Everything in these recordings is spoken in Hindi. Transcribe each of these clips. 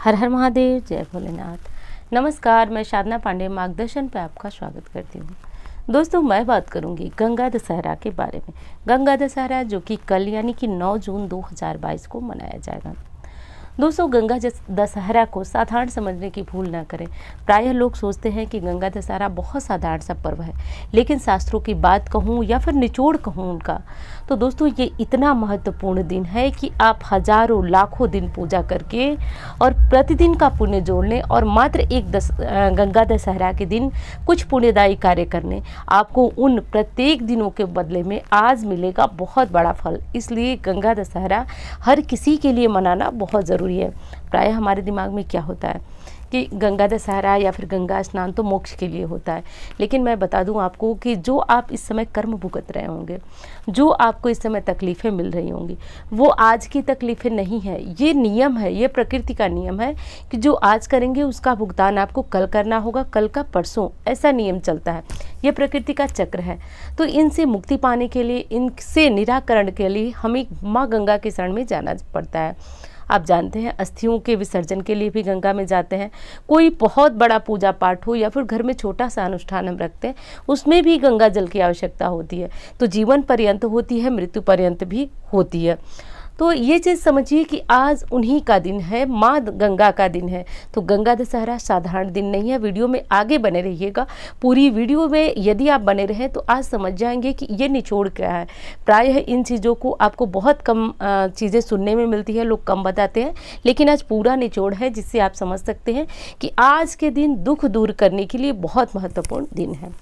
हर हर महादेव, जय भोलेनाथ। नमस्कार, मैं साधना पांडे मार्गदर्शन पे आपका स्वागत करती हूँ। दोस्तों, मैं बात करूँगी गंगा दशहरा के बारे में। गंगा दशहरा जो कि कल यानी कि 9 जून 2022 को मनाया जाएगा। दोस्तों, गंगा दशहरा को साधारण समझने की भूल ना करें। प्रायः लोग सोचते हैं कि गंगा दशहरा बहुत साधारण सा पर्व है, लेकिन शास्त्रों की बात कहूँ या फिर निचोड़ कहूँ उनका, तो दोस्तों ये इतना महत्वपूर्ण दिन है कि आप हजारों लाखों दिन पूजा करके और प्रतिदिन का पुण्य जोड़ने और मात्र एक गंगा दशहरा के दिन कुछ पुण्यदायी कार्य करने, आपको उन प्रत्येक दिनों के बदले में आज मिलेगा बहुत बड़ा फल। इसलिए गंगा दशहरा हर किसी के लिए मनाना बहुत ज़रूरी है। प्रायः हमारे दिमाग में क्या होता है कि गंगा दशहरा या फिर गंगा स्नान तो मोक्ष के लिए होता है, लेकिन मैं बता दूं आपको कि जो आप इस समय कर्म भुगत रहे होंगे, जो आपको इस समय तकलीफ़ें मिल रही होंगी, वो आज की तकलीफ़ें नहीं है। ये नियम है, ये प्रकृति का नियम है कि जो आज करेंगे उसका भुगतान आपको कल करना होगा, कल का परसों, ऐसा नियम चलता है। ये प्रकृति का चक्र है। तो इनसे मुक्ति पाने के लिए, इनसे निराकरण के लिए हमें माँ गंगा के शरण में जाना पड़ता है। आप जानते हैं, अस्थियों के विसर्जन के लिए भी गंगा में जाते हैं। कोई बहुत बड़ा पूजा पाठ हो या फिर घर में छोटा सा अनुष्ठान हम रखते हैं, उसमें भी गंगा जल की आवश्यकता होती है। तो जीवन पर्यंत होती है, मृत्यु पर्यंत भी होती है। तो ये चीज़ समझिए कि आज उन्हीं का दिन है, माँ गंगा का दिन है। तो गंगा दशहरा साधारण दिन नहीं है। वीडियो में आगे बने रहिएगा। पूरी वीडियो में यदि आप बने रहें तो आज समझ जाएंगे कि ये निचोड़ क्या है। प्रायः इन चीज़ों को आपको बहुत कम चीज़ें सुनने में मिलती है, लोग कम बताते हैं, लेकिन आज पूरा निचोड़ है जिससे आप समझ सकते हैं कि आज के दिन दुख दूर करने के लिए बहुत महत्वपूर्ण दिन है।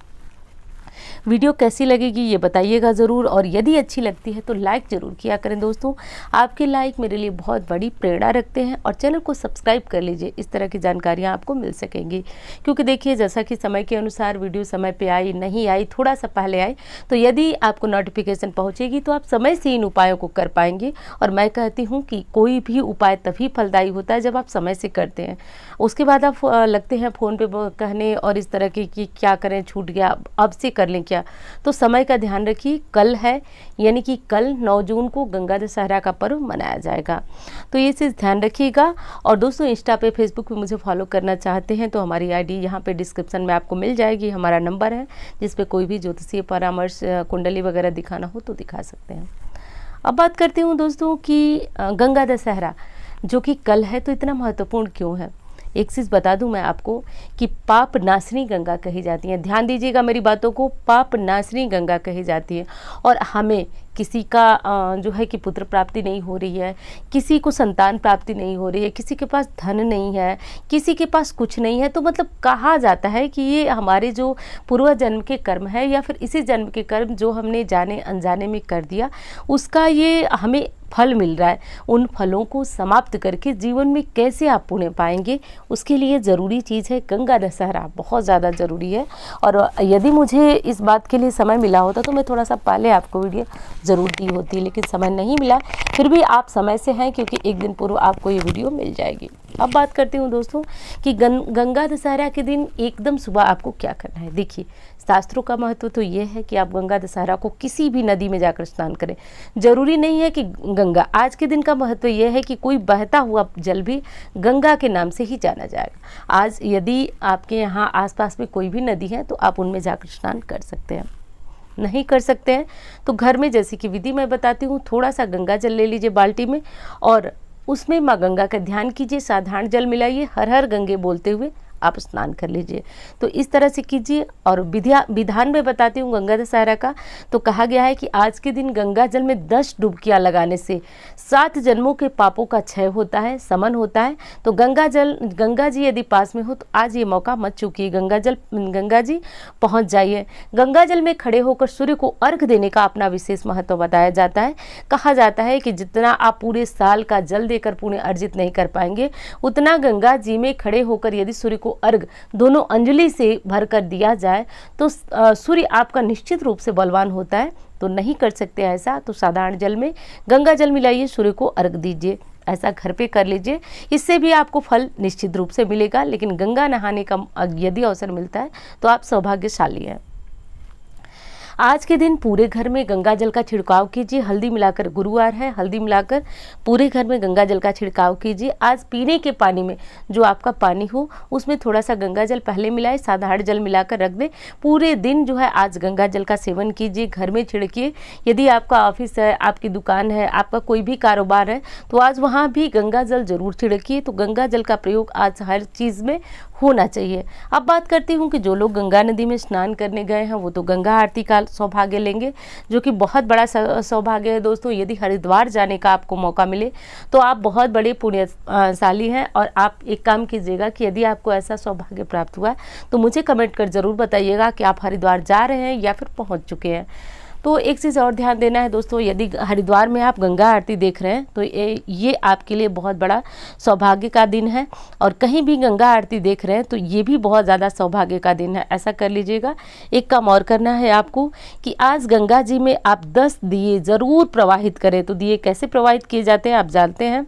वीडियो कैसी लगेगी ये बताइएगा ज़रूर, और यदि अच्छी लगती है तो लाइक ज़रूर किया करें। दोस्तों, आपके लाइक मेरे लिए बहुत बड़ी प्रेरणा रखते हैं, और चैनल को सब्सक्राइब कर लीजिए, इस तरह की जानकारियाँ आपको मिल सकेंगी। क्योंकि देखिए, जैसा कि समय के अनुसार वीडियो समय पे आई नहीं आई, थोड़ा सा पहले आई, तो यदि आपको नोटिफिकेशन पहुँचेगी तो आप समय से इन उपायों को कर पाएंगे। और मैं कहती हूँ कि कोई भी उपाय तभी फलदायी होता है जब आप समय से करते हैं। उसके बाद आप लगते हैं फ़ोन पे कहने और इस तरह की कि क्या करें, छूट गया, अब से कर लें क्या। तो समय का ध्यान रखिए। कल है, यानी कि कल 9 जून को गंगा दशहरा का पर्व मनाया जाएगा, तो ये चीज़ ध्यान रखिएगा। और दोस्तों, इंस्टा पे, फेसबुक पे मुझे फॉलो करना चाहते हैं तो हमारी आईडी यहाँ पे डिस्क्रिप्शन में आपको मिल जाएगी। हमारा नंबर है जिस पे कोई भी ज्योतिषीय परामर्श, कुंडली वगैरह दिखाना हो तो दिखा सकते हैं। अब बात करती हूँ दोस्तों कि गंगा दशहरा जो कि कल है, तो इतना महत्वपूर्ण क्यों है। एक चीज़ बता दूं मैं आपको कि पाप नाशनी गंगा कही जाती है। ध्यान दीजिएगा मेरी बातों को, पाप नाशनी गंगा कही जाती है। और हमें किसी का जो है कि पुत्र प्राप्ति नहीं हो रही है, किसी को संतान प्राप्ति नहीं हो रही है, किसी के पास धन नहीं है, किसी के पास कुछ नहीं है, तो मतलब कहा जाता है कि ये हमारे जो पूर्व जन्म के कर्म है या फिर इसी जन्म के कर्म जो हमने जाने अनजाने में कर दिया, उसका ये हमें फल मिल रहा है। उन फलों को समाप्त करके जीवन में कैसे आप पुण्य पाएंगे, उसके लिए ज़रूरी चीज़ है गंगा दशहरा, बहुत ज़्यादा ज़रूरी है। और यदि मुझे इस बात के लिए समय मिला होता तो मैं थोड़ा सा पहले आपको वीडियो ज़रूर दी होती, लेकिन समय नहीं मिला। फिर भी आप समय से हैं, क्योंकि एक दिन पूर्व आपको ये वीडियो मिल जाएगी। अब बात करती हूँ दोस्तों कि गंगा दशहरा के दिन एकदम सुबह आपको क्या करना है। देखिए, शास्त्रों का महत्व तो ये है कि आप गंगा दशहरा को किसी भी नदी में जाकर स्नान करें। जरूरी नहीं है कि गंगा, आज के दिन का महत्व ये है कि कोई बहता हुआ जल भी गंगा के नाम से ही जाना जाएगा। आज यदि आपके यहाँ आसपास में कोई भी नदी है तो आप उनमें जाकर स्नान कर सकते हैं। नहीं कर सकते हैं तो घर में, जैसे कि विधि मैं बताती हूँ, थोड़ा सा गंगा जल ले लीजिए बाल्टी में, और उसमें माँ गंगा का ध्यान कीजिए, साधारण जल मिलाइए, हर हर गंगे बोलते हुए आप स्नान कर लीजिए। तो इस तरह से कीजिए। और विधान में बताती हूँ गंगा दशहरा का, तो कहा गया है कि आज के दिन गंगा जल में 10 डुबकियाँ लगाने से 7 जन्मों के पापों का क्षय होता है, समन होता है। तो गंगा जी यदि पास में हो तो आज ये मौका मत चूकिए, गंगा जी पहुँच जाइए। गंगा जल में खड़े होकर सूर्य को अर्घ देने का अपना विशेष महत्व बताया जाता है। कहा जाता है कि जितना आप पूरे साल का जल देकर पुण्य अर्जित नहीं कर पाएंगे, उतना गंगा जी में खड़े होकर यदि सूर्य को अर्घ दोनों अंजलि से भर कर दिया जाए तो सूर्य आपका निश्चित रूप से बलवान होता है। तो नहीं कर सकते ऐसा तो साधारण जल में गंगा जल मिलाइए, सूर्य को अर्घ दीजिए। ऐसा घर पे कर लीजिए, इससे भी आपको फल निश्चित रूप से मिलेगा। लेकिन गंगा नहाने का यदि अवसर मिलता है तो आप सौभाग्यशाली हैं। आज के दिन पूरे घर में गंगा जल का छिड़काव कीजिए। हल्दी मिलाकर, गुरुवार है, हल्दी मिलाकर पूरे घर में गंगा जल का छिड़काव कीजिए। आज पीने के पानी में जो आपका पानी हो उसमें थोड़ा सा गंगा जल पहले मिलाए, साधारण जल मिलाकर रख दें। पूरे दिन जो है आज गंगा जल का सेवन कीजिए, घर में छिड़किए। यदि आपका ऑफिस है, आपकी दुकान है, आपका कोई भी कारोबार है तो आज वहाँ भी गंगा जल जरूर छिड़किए। तो गंगा जल का प्रयोग आज हर चीज़ में होना चाहिए। अब बात करती हूँ कि जो लोग गंगा नदी में स्नान करने गए हैं वो तो गंगा आरती का सौभाग्य लेंगे, जो कि बहुत बड़ा सौभाग्य है दोस्तों। यदि हरिद्वार जाने का आपको मौका मिले तो आप बहुत बड़े पुण्यशाली हैं। और आप एक काम कीजिएगा कि यदि आपको ऐसा सौभाग्य प्राप्त हुआ है तो मुझे कमेंट कर ज़रूर बताइएगा कि आप हरिद्वार जा रहे हैं या फिर पहुँच चुके हैं। तो एक चीज़ और ध्यान देना है दोस्तों, यदि हरिद्वार में आप गंगा आरती देख रहे हैं तो ये आपके लिए बहुत बड़ा सौभाग्य का दिन है। और कहीं भी गंगा आरती देख रहे हैं तो ये भी बहुत ज़्यादा सौभाग्य का दिन है। ऐसा कर लीजिएगा। एक काम और करना है आपको कि आज गंगा जी में आप 10 दिए ज़रूर प्रवाहित करें। तो दिए कैसे प्रवाहित किए जाते हैं आप जानते हैं।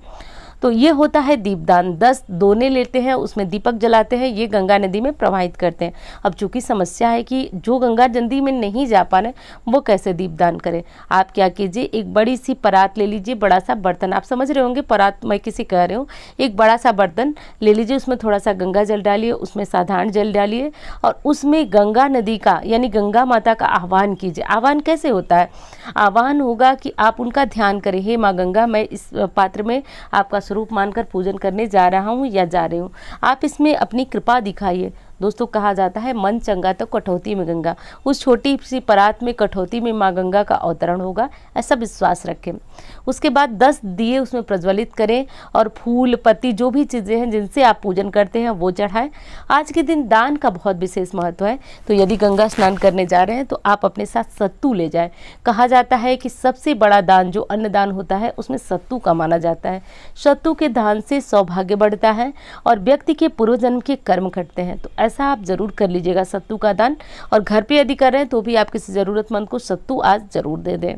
तो ये होता है दीपदान। 10 दोने लेते हैं, उसमें दीपक जलाते हैं, ये गंगा नदी में प्रवाहित करते हैं। अब चूंकि समस्या है कि जो गंगा नदी में नहीं जा पा रहे वो कैसे दीपदान करें। आप क्या कीजिए, एक बड़ी सी परात ले लीजिए, बड़ा सा बर्तन, आप समझ रहे होंगे परात मैं किसी कह रहे हूँ। एक बड़ा सा बर्तन ले लीजिए, उसमें थोड़ा सा गंगा जल डालिए, उसमें साधारण जल डालिए और उसमें गंगा नदी का यानी गंगा माता का आह्वान कीजिए। आह्वान कैसे होता है? आह्वान होगा कि आप उनका ध्यान करें, हे माँ गंगा, मैं इस पात्र में आपका स्वरूप मानकर पूजन करने जा रहा हूँ या जा रही हूँ। आप इसमें अपनी कृपा दिखाइए। दोस्तों कहा जाता है मन चंगा तो कठौती में गंगा। उस छोटी सी परात में कठौती में माँ गंगा का अवतरण होगा, ऐसा विश्वास रखें। उसके बाद 10 दिए उसमें प्रज्वलित करें और फूल पत्ती जो भी चीज़ें हैं जिनसे आप पूजन करते हैं वो चढ़ाएं। आज के दिन दान का बहुत विशेष महत्व है। तो यदि गंगा स्नान करने जा रहे हैं तो आप अपने साथ सत्तू ले जाएं। कहा जाता है कि सबसे बड़ा दान जो अन्नदान होता है उसमें सत्तू का माना जाता है। सत्तू के दान से सौभाग्य बढ़ता है और व्यक्ति के पूर्व जन्म के कर्म कटते हैं। तो ऐसा आप जरूर कर लीजिएगा सत्तू का दान। और घर पे यदि कर रहे हैं तो भी आप किसी ज़रूरतमंद को सत्तू आज जरूर दे दें।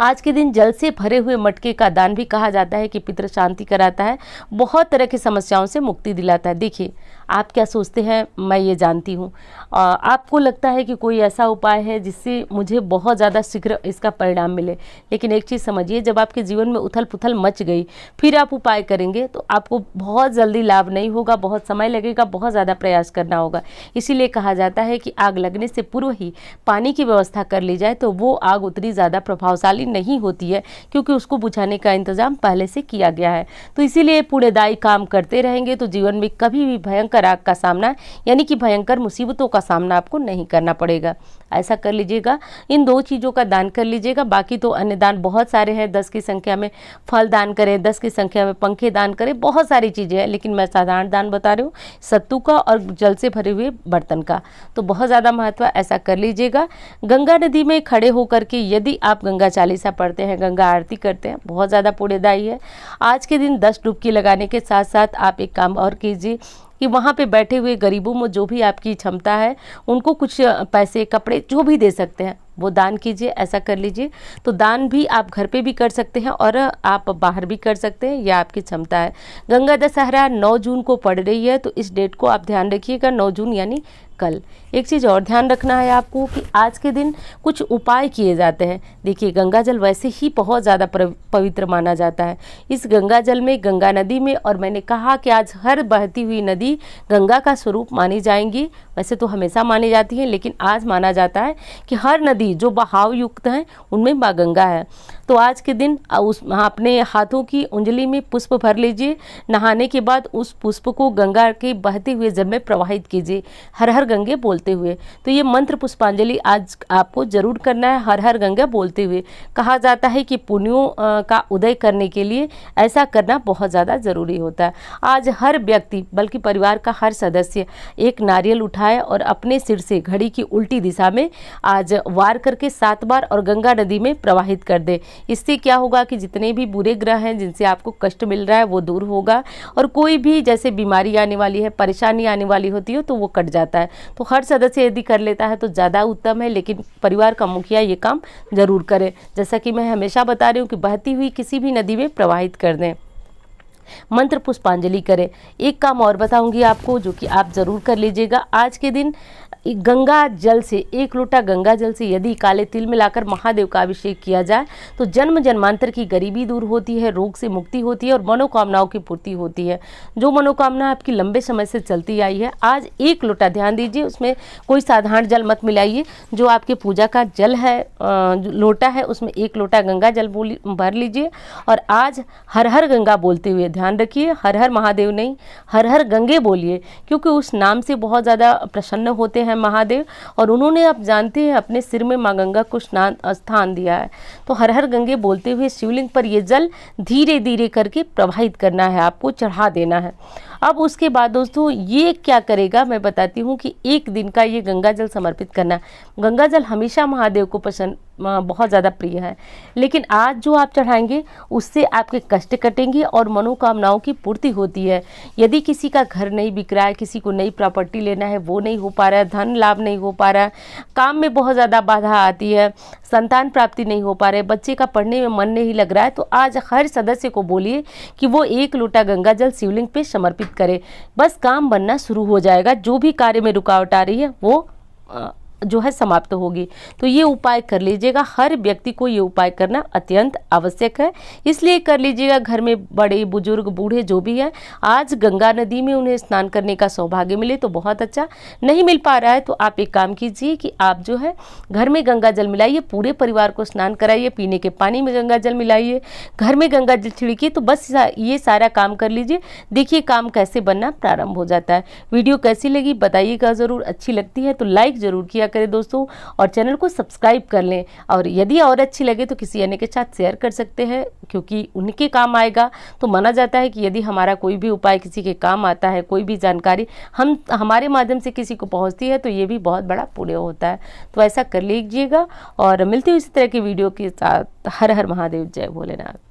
आज के दिन जल से भरे हुए मटके का दान भी कहा जाता है कि पितृ शांति कराता है, बहुत तरह की समस्याओं से मुक्ति दिलाता है। देखिए आप क्या सोचते हैं, मैं ये जानती हूँ। आपको लगता है कि कोई ऐसा उपाय है जिससे मुझे बहुत ज़्यादा शीघ्र इसका परिणाम मिले, लेकिन एक चीज़ समझिए, जब आपके जीवन में उथल पुथल मच गई फिर आप उपाय करेंगे तो आपको बहुत जल्दी लाभ नहीं होगा, बहुत समय लगेगा, बहुत ज़्यादा प्रयास करना होगा। इसीलिए कहा जाता है कि आग लगने से पूर्व ही पानी की व्यवस्था कर ली जाए तो वो आग उतनी ज़्यादा प्रभावशाली नहीं होती है, क्योंकि उसको बुझाने का इंतजाम पहले से किया गया है। तो इसीलिए पुण्यदायी काम करते रहेंगे तो जीवन में कभी भी भयंकर आग का सामना यानी कि भयंकर मुसीबतों का सामना आपको नहीं करना पड़ेगा। ऐसा कर लीजिएगा, इन 2 चीज़ों का दान कर लीजिएगा। बाकी तो अन्य दान बहुत सारे हैं, 10 की संख्या में फल दान करें, 10 की संख्या में पंखे दान करें, बहुत सारी चीज़ें हैं, लेकिन मैं साधारण दान बता रही हूँ, सत्तू का और जल से भरे हुए बर्तन का। तो बहुत ज़्यादा महत्व है, ऐसा कर लीजिएगा। गंगा नदी में खड़े होकर के यदि आप गंगा चालीसा पढ़ते हैं, गंगा आरती करते हैं, बहुत ज़्यादा पुण्यदायी है। आज के दिन 10 डुबकी लगाने के साथ साथ आप एक काम और कीजिए कि वहाँ पे बैठे हुए गरीबों में जो भी आपकी क्षमता है उनको कुछ पैसे, कपड़े जो भी दे सकते हैं वो दान कीजिए। ऐसा कर लीजिए। तो दान भी आप घर पे भी कर सकते हैं और आप बाहर भी कर सकते हैं, यह आपकी क्षमता है। गंगा दशहरा 9 जून को पड़ रही है, तो इस डेट को आप ध्यान रखिएगा, 9 जून यानी कल। एक चीज़ और ध्यान रखना है आपको कि आज के दिन कुछ उपाय किए जाते हैं। देखिए गंगा जल वैसे ही बहुत ज़्यादा पवित्र माना जाता है। इस गंगा जल में, गंगा नदी में, और मैंने कहा कि आज हर बहती हुई नदी गंगा का स्वरूप मानी जाएंगी। वैसे तो हमेशा मानी जाती है, लेकिन आज माना जाता है कि हर नदी जो बहाव युक्त हैं उनमें माँ गंगा है। तो आज के दिन अपने हाथों की उंगली में पुष्प भर लीजिए। नहाने के बाद उस पुष्प को गंगा के बहते हुए जल में प्रवाहित कीजिए, हर हर गंगे बोलते हुए। तो ये मंत्र पुष्पांजलि आज आपको जरूर करना है, हर हर गंगा बोलते हुए। कहा जाता है कि पुण्यों का उदय करने के लिए ऐसा करना बहुत ज़्यादा ज़रूरी होता है। आज हर व्यक्ति, बल्कि परिवार का हर सदस्य एक नारियल उठाए और अपने सिर से घड़ी की उल्टी दिशा में आज वार करके 7 बार और गंगा नदी में प्रवाहित कर दे। इससे क्या होगा कि जितने भी बुरे ग्रह हैं जिनसे आपको कष्ट मिल रहा है वो दूर होगा, और कोई भी जैसे बीमारी आने वाली है, परेशानी आने वाली होती है तो वो कट जाता है। तो हर सदस्य यदि कर लेता है तो ज़्यादा उत्तम है, लेकिन परिवार का मुखिया ये काम जरूर करे। जैसा कि मैं हमेशा बता रही हूँ कि बहती हुई किसी भी नदी में प्रवाहित कर दें। मंत्र पुष्पांजलि करें। एक काम और बताऊंगी आपको जो कि आप ज़रूर कर लीजिएगा। आज के दिन गंगा जल से, 1 लोटा गंगा जल से यदि काले तिल मिलाकर महादेव का अभिषेक किया जाए तो जन्म जन्मांतर की गरीबी दूर होती है, रोग से मुक्ति होती है और मनोकामनाओं की पूर्ति होती है। जो मनोकामना आपकी लंबे समय से चलती आई है, आज 1 लोटा, ध्यान दीजिए उसमें कोई साधारण जल मत मिलाइए, जो आपके पूजा का जल है लोटा है उसमें 1 लोटा गंगा जल भर लीजिए और आज हर हर गंगा बोलते हुए, ध्यान रखिए हर हर महादेव नहीं, हर हर गंगे बोलिए, क्योंकि उस नाम से बहुत ज़्यादा प्रसन्न होते हैं महादेव और उन्होंने, आप जानते हैं, अपने सिर में माँ गंगा को स्थान दिया है। तो हर हर गंगे बोलते हुए शिवलिंग पर ये जल धीरे धीरे करके प्रवाहित करना है, आपको चढ़ा देना है। अब उसके बाद दोस्तों ये क्या करेगा मैं बताती हूँ कि 1 दिन का ये गंगा जल समर्पित करना। गंगा जल हमेशा महादेव को पसंद, बहुत ज़्यादा प्रिय है, लेकिन आज जो आप चढ़ाएंगे उससे आपके कष्ट कटेंगे और मनोकामनाओं की पूर्ति होती है। यदि किसी का घर नहीं बिक रहा है, किसी को नई प्रॉपर्टी लेना है वो नहीं हो पा रहा है, धन लाभ नहीं हो पा रहा है, काम में बहुत ज़्यादा बाधा आती है, संतान प्राप्ति नहीं हो पा रहे, बच्चे का पढ़ने में मन नहीं लग रहा है, तो आज हर सदस्य को बोलिए कि वो 1 लोटा गंगा जल शिवलिंग पे समर्पित करे। बस काम बनना शुरू हो जाएगा, जो भी कार्य में रुकावट आ रही है वो जो है समाप्त होगी। तो ये उपाय कर लीजिएगा, हर व्यक्ति को ये उपाय करना अत्यंत आवश्यक है, इसलिए कर लीजिएगा। घर में बड़े बुजुर्ग बूढ़े जो भी हैं, आज गंगा नदी में उन्हें स्नान करने का सौभाग्य मिले तो बहुत अच्छा, नहीं मिल पा रहा है तो आप एक काम कीजिए कि आप जो है घर में गंगा जल मिलाइए, पूरे परिवार को स्नान कराइए, पीने के पानी में गंगा जल मिलाइए, घर में गंगा जल छिड़किए। तो बस ये सारा काम कर लीजिए, देखिए काम कैसे बनना प्रारंभ हो जाता है। वीडियो कैसी लगी बताइएगा ज़रूर, अच्छी लगती है तो लाइक ज़रूर किया करें दोस्तों और चैनल को सब्सक्राइब कर लें, और यदि और अच्छी लगे तो किसी अन्य के साथ शेयर कर सकते हैं, क्योंकि उनके काम आएगा। तो माना जाता है कि यदि हमारा कोई भी उपाय किसी के काम आता है, कोई भी जानकारी हमारे माध्यम से किसी को पहुंचती है तो ये भी बहुत बड़ा पुण्य होता है। तो ऐसा कर लीजिएगा और मिलती हूँ इसी तरह की वीडियो के साथ। हर हर महादेव, जय भोलेनाथ।